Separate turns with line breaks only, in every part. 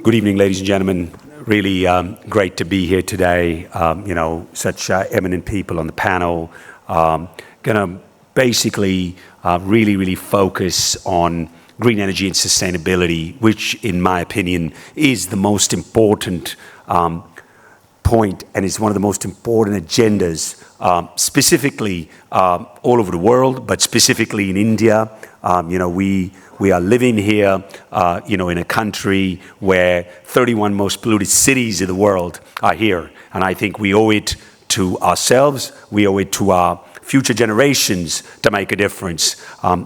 Good evening, ladies and gentlemen. Really great to be here today. Such eminent people on the panel. Going to basically really focus on green energy and sustainability, which, in my opinion, is the most important point, and it's one of the most important agendas, specifically all over the world, but specifically in India. We are living here, in a country where 31 most polluted cities in the world are here. And I think we owe it to ourselves, we owe it to our future generations to make a difference.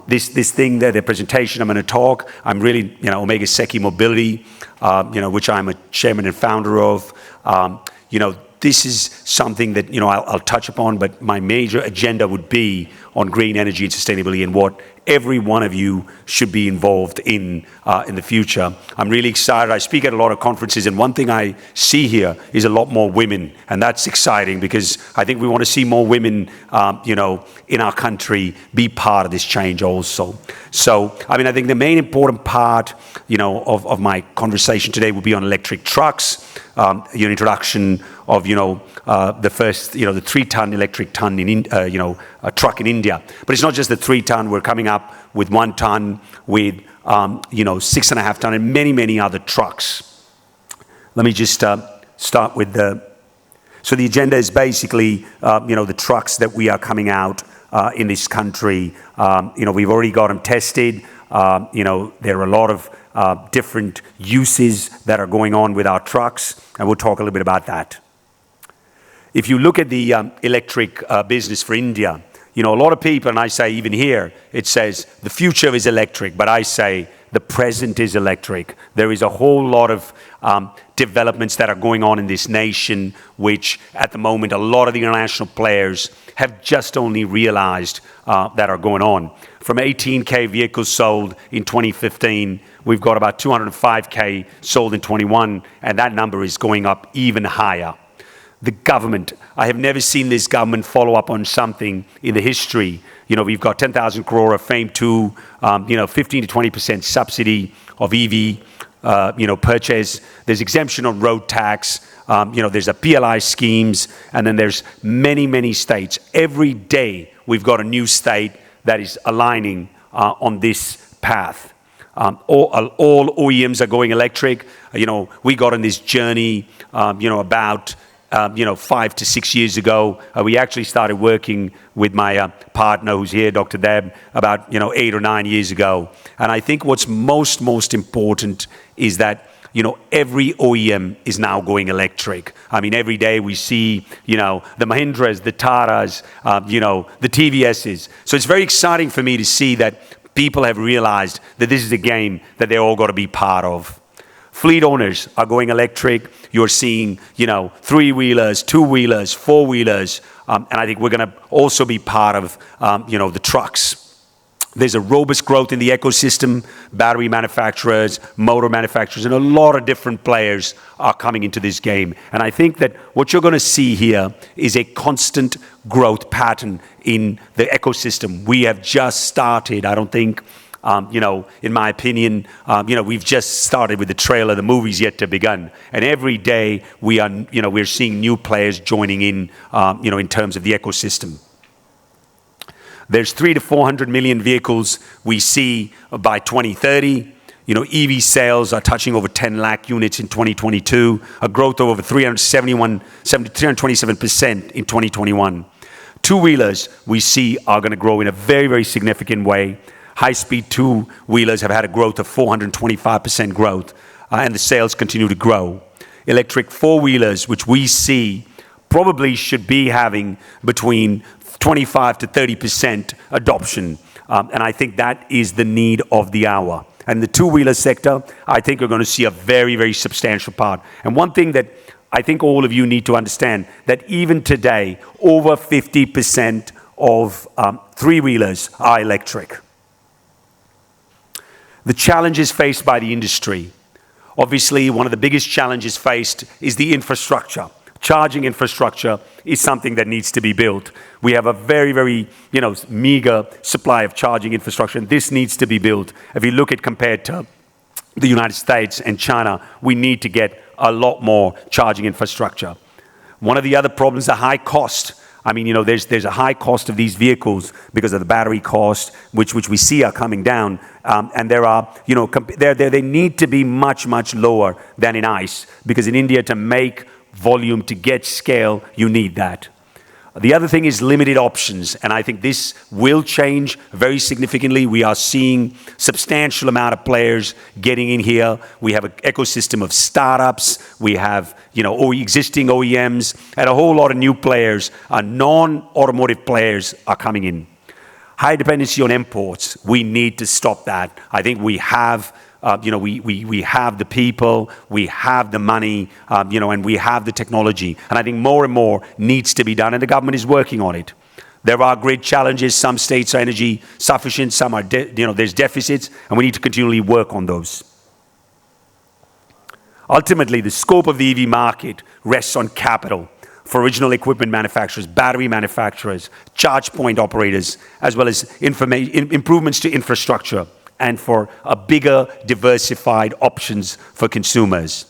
This thing, the presentation I'm going to talk, I'm really, Omega Seki Mobility, which I'm a chairman and founder of. This is something that, I'll touch upon, but my major agenda would be on green energy and sustainability and what every one of you should be involved in the future. I'm really excited. I speak at a lot of conferences, and one thing I see here is a lot more women, and that's exciting because I think we want to see more women, in our country be part of this change also. So, I think the main important part, of my conversation today will be on electric trucks, introduction of, the first, the 3-ton electric truck in India. But it's not just the 3-ton. We're coming up with 1 ton, with 6.5 ton, and many other trucks. Let me just start with so the agenda is basically, the trucks that we are coming out in this country. We've already got them tested. There are a lot of different uses that are going on with our trucks, and we'll talk a little bit about that. If you look at the electric business for India, a lot of people, and I say even here, it says the future is electric, but I say the present is electric. There is a whole lot of developments that are going on in this nation, which at the moment, a lot of the international players have just only realized that are going on. From 18K vehicles sold in 2015, we've got about 205K sold in 21, and that number is going up even higher. The government, I have never seen this government follow up on something in the history. We've got 10,000 crore of FAME 2, 15 to 20% subsidy of EV, purchase. There's exemption on road tax. There's a PLI schemes, and then there's many states. Every day we've got a new state that is aligning on this path. All OEMs are going electric. We got on this journey, about 5 to 6 years ago. We actually started working with my partner who's here, Dr. Deb, about 8 or 9 years ago. And I think what's most important is that every OEM is now going electric. Every day we see, the Mahindras, the Tatas, the TVSs. So it's very exciting for me to see that people have realized that this is a game that they all got to be part of. Fleet owners are going electric. You're seeing, 3-wheelers, 2-wheelers, 4-wheelers. And I think we're going to also be part of, the trucks. There's a robust growth in the ecosystem. Battery manufacturers, motor manufacturers, and a lot of different players are coming into this game. And I think that what you're going to see here is a constant growth pattern in the ecosystem. We have just started. I don't think, in my opinion, we've just started with the trailer. The movie's yet to begun. And every day we're seeing new players joining in terms of the ecosystem. There's 300 to 400 million vehicles we see by 2030. EV sales are touching over 10 lakh units in 2022, a growth of over 327% in 2021. 2-wheelers we see are going to grow in a very significant way. High-speed 2-wheelers have had a growth of 425% growth, and the sales continue to grow. Electric 4-wheelers, which we see probably should be having between 25 to 30% adoption. And I think that is the need of the hour. And the 2-wheeler sector, I think we're going to see a very substantial part. And one thing that I think all of you need to understand, that even today, over 50% of 3-wheelers are electric. The challenges faced by the industry. Obviously, one of the biggest challenges faced is the infrastructure. Charging infrastructure is something that needs to be built. We have a very meager supply of charging infrastructure, and this needs to be built. If you look at compared to the United States and China, we need to get a lot more charging infrastructure. One of the other problems is the high cost. I mean, there's a high cost of these vehicles because of the battery cost, which we see are coming down. And there are, they need to be much, much lower than in ICE, because in India, to make volume, to get scale, you need that. The other thing is limited options, and I think this will change very significantly. We are seeing substantial amount of players getting in here. We have an ecosystem of startups. We have, existing OEMs, and a whole lot of new players, non-automotive players are coming in. High dependency on imports. We need to stop that. I think we have we have the people, we have the money, and we have the technology. And I think more and more needs to be done, and the government is working on it. There are great challenges. Some states are energy sufficient, some are, there's deficits, and we need to continually work on those. Ultimately, the scope of the EV market rests on capital for original equipment manufacturers, battery manufacturers, charge point operators, as well as improvements to infrastructure, and for a bigger, diversified options for consumers.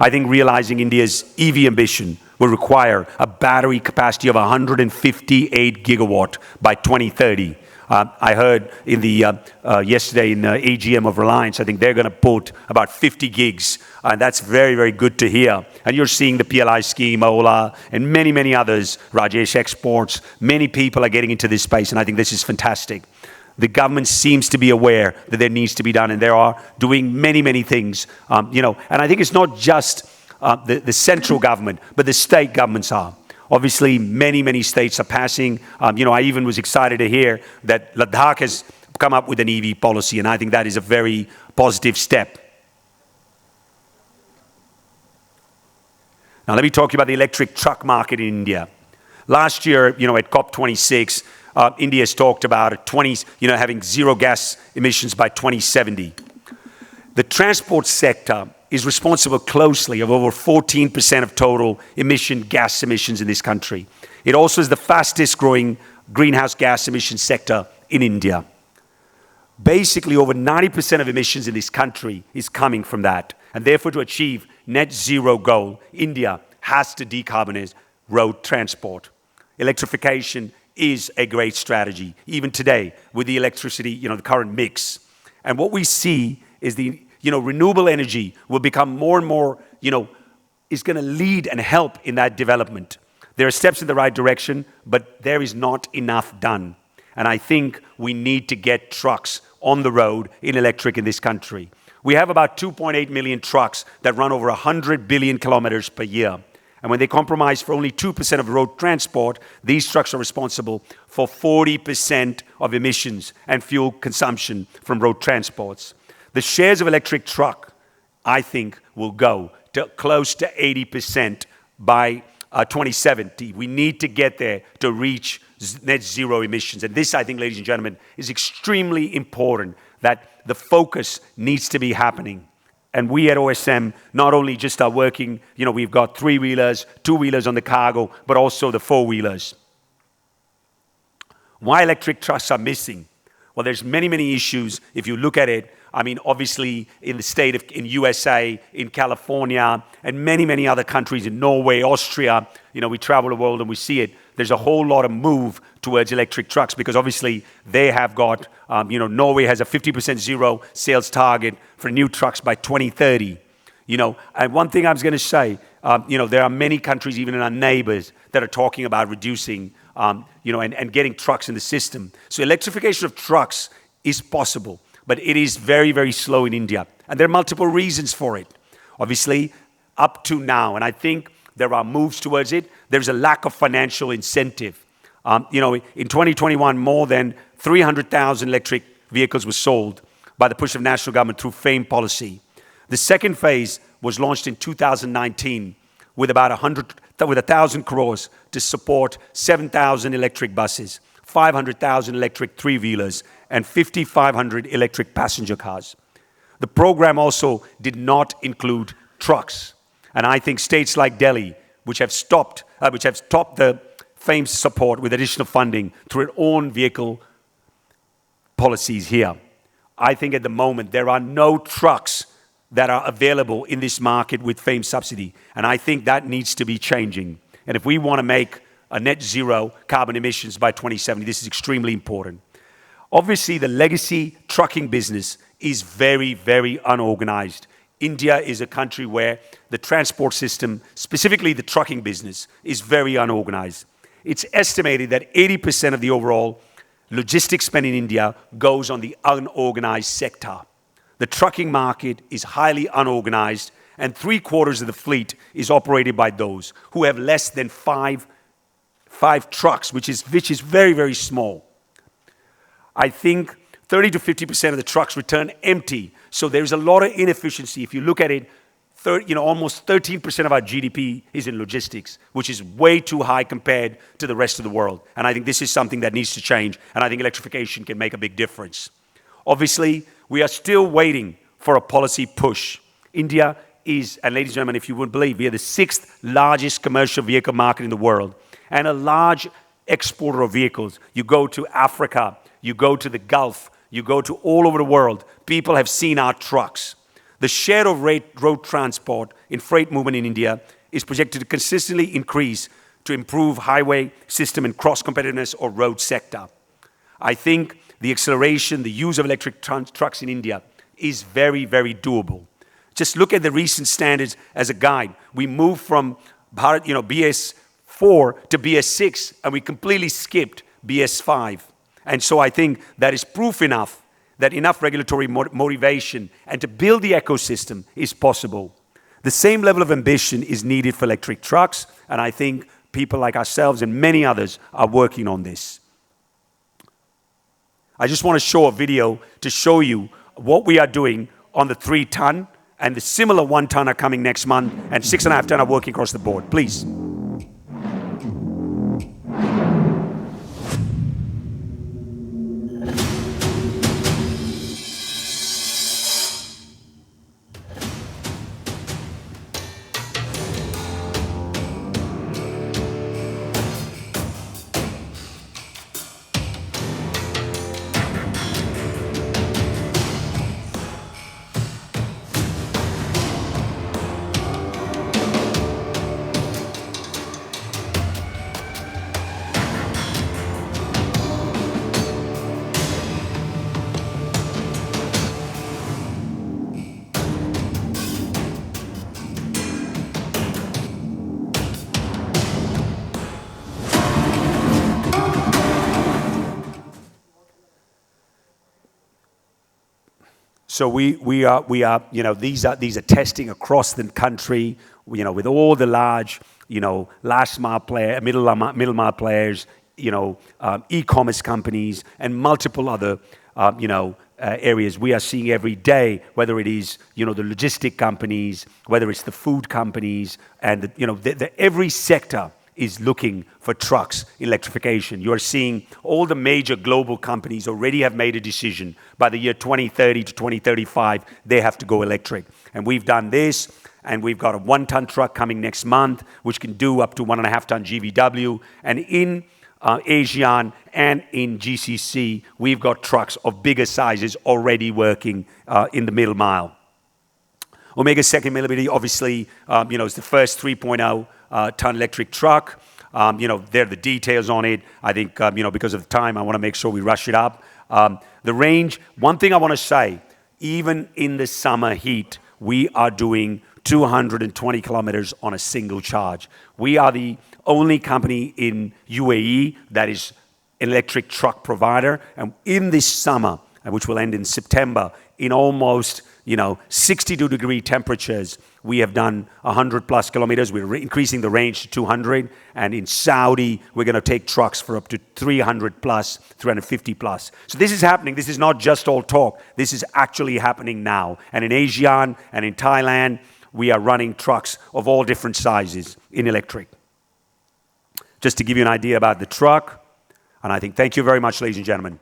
I think realizing India's EV ambition will require a battery capacity of 158 gigawatt by 2030. I heard in yesterday in the AGM of Reliance, I think they're going to put about 50 gigs, and that's very, very good to hear. And you're seeing the PLI scheme, Ola, and many, many others, Rajesh Exports, many people are getting into this space, and I think this is fantastic. The government seems to be aware that there needs to be done, and they are doing many, many things. And I think it's not just the central government, but the state governments are. Obviously, many, many states are passing. I even was excited to hear that Ladakh has come up with an EV policy, and I think that is a very positive step. Now, let me talk to you about the electric truck market in India. Last year, at COP26, India has talked about having zero gas emissions by 2070. The transport sector is responsible closely of over 14% of total gas emissions in this country. It also is the fastest growing greenhouse gas emission sector in India. Basically, over 90% of emissions in this country is coming from that. And therefore, to achieve net zero goal, India has to decarbonize road transport. Electrification is a great strategy, even today, with the electricity, the current mix. And what we see is the, renewable energy will become more and more, is going to lead and help in that development. There are steps in the right direction, but there is not enough done. And I think we need to get trucks on the road in electric in this country. We have about 2.8 million trucks that run over 100 billion kilometers per year. And when they compromise for only 2% of road transport, these trucks are responsible for 40% of emissions and fuel consumption from road transports. The shares of electric truck, I think, will go to close to 80% by 2070. We need to get there to reach net zero emissions. And this, I think, ladies and gentlemen, is extremely important, that the focus needs to be happening. And we at OSM not only just are working, we've got three-wheelers, two-wheelers on the cargo, but also the four-wheelers. Why electric trucks are missing? Well, there's many, many issues. If you look at it, obviously in in USA, in California, and many, many other countries, in Norway, Austria, we travel the world and we see it. There's a whole lot of move towards electric trucks because obviously they have got, Norway has a 50% zero sales target for new trucks by 2030. And one thing I was going to say, there are many countries, even in our neighbors, that are talking about reducing, and getting trucks in the system. So electrification of trucks is possible, but it is very, very slow in India. And there are multiple reasons for it. Obviously, up to now, and I think there are moves towards it, there's a lack of financial incentive. In 2021, more than 300,000 electric vehicles were sold by the push of national government through FAME policy. The second phase was launched in 2019 with about 1,000 crores to support 7,000 electric buses, 500,000 electric three-wheelers, and 5,500 electric passenger cars. The program also did not include trucks. And I think states like Delhi, which have stopped the FAME support with additional funding through its own vehicle policies here. I think at the moment there are no trucks that are available in this market with FAME subsidy. And I think that needs to be changing. And if we want to make a net zero carbon emissions by 2070, this is extremely important. Obviously, the legacy trucking business is very, very unorganized. India is a country where the transport system, specifically the trucking business, is very unorganized. It's estimated that 80% of the overall logistics spend in India goes on the unorganized sector. The trucking market is highly unorganized, and 3/4 of the fleet is operated by those who have less than five trucks, which is very, very small. I think 30 to 50% of the trucks return empty. So there's a lot of inefficiency. If you look at it, almost 13% of our GDP is in logistics, which is way too high compared to the rest of the world. And I think this is something that needs to change, and I think electrification can make a big difference. Obviously, we are still waiting for a policy push. India is, and ladies and gentlemen, if you would believe, we are the 6th largest commercial vehicle market in the world and a large exporter of vehicles. You go to Africa, you go to the Gulf, you go to all over the world, people have seen our trucks. The share of road transport in freight movement in India is projected to consistently increase to improve highway system and cross competitiveness or road sector. I think the acceleration, the use of electric trucks in India is very, very doable. Just look at the recent standards as a guide. We moved from BS4 to BS6, and we completely skipped BS5. And so I think that is proof enough that enough regulatory motivation and to build the ecosystem is possible. The same level of ambition is needed for electric trucks, and I think people like ourselves and many others are working on this. I just want to show a video to show you what we are doing on the 3-ton, and the similar 1-ton are coming next month, and 6.5-ton are working across the board. Please. So we are, these are testing across the country, with all the large, last mile player, middle mile players, e-commerce companies, and multiple other, areas we are seeing every day, whether it is, the logistic companies, whether it's the food companies, and every sector is looking for trucks electrification. You're seeing all the major global companies already have made a decision. By the year 2030 to 2035, they have to go electric. And we've done this, and we've got a 1-ton truck coming next month, which can do up to 1.5-ton GVW. And in ASEAN and in GCC, we've got trucks of bigger sizes already working in the middle mile. Omega Second Mobility, obviously, is the first 3.0 ton electric truck. There are the details on it. I think, because of the time, I want to make sure we rush it up. The range, one thing I want to say, even in the summer heat, we are doing 220 kilometers on a single charge. We are the only company in UAE that is an electric truck provider. And in this summer, which will end in September, in almost 62-degree temperatures, we have done 100+ kilometers. We're increasing the range to 200. And in Saudi, we're going to take trucks for up to 300+, 350+. So this is happening. This is not just all talk. This is actually happening now. And in ASEAN and in Thailand, we are running trucks of all different sizes in electric. Just to give you an idea about the truck, and I think thank you very much, ladies and gentlemen.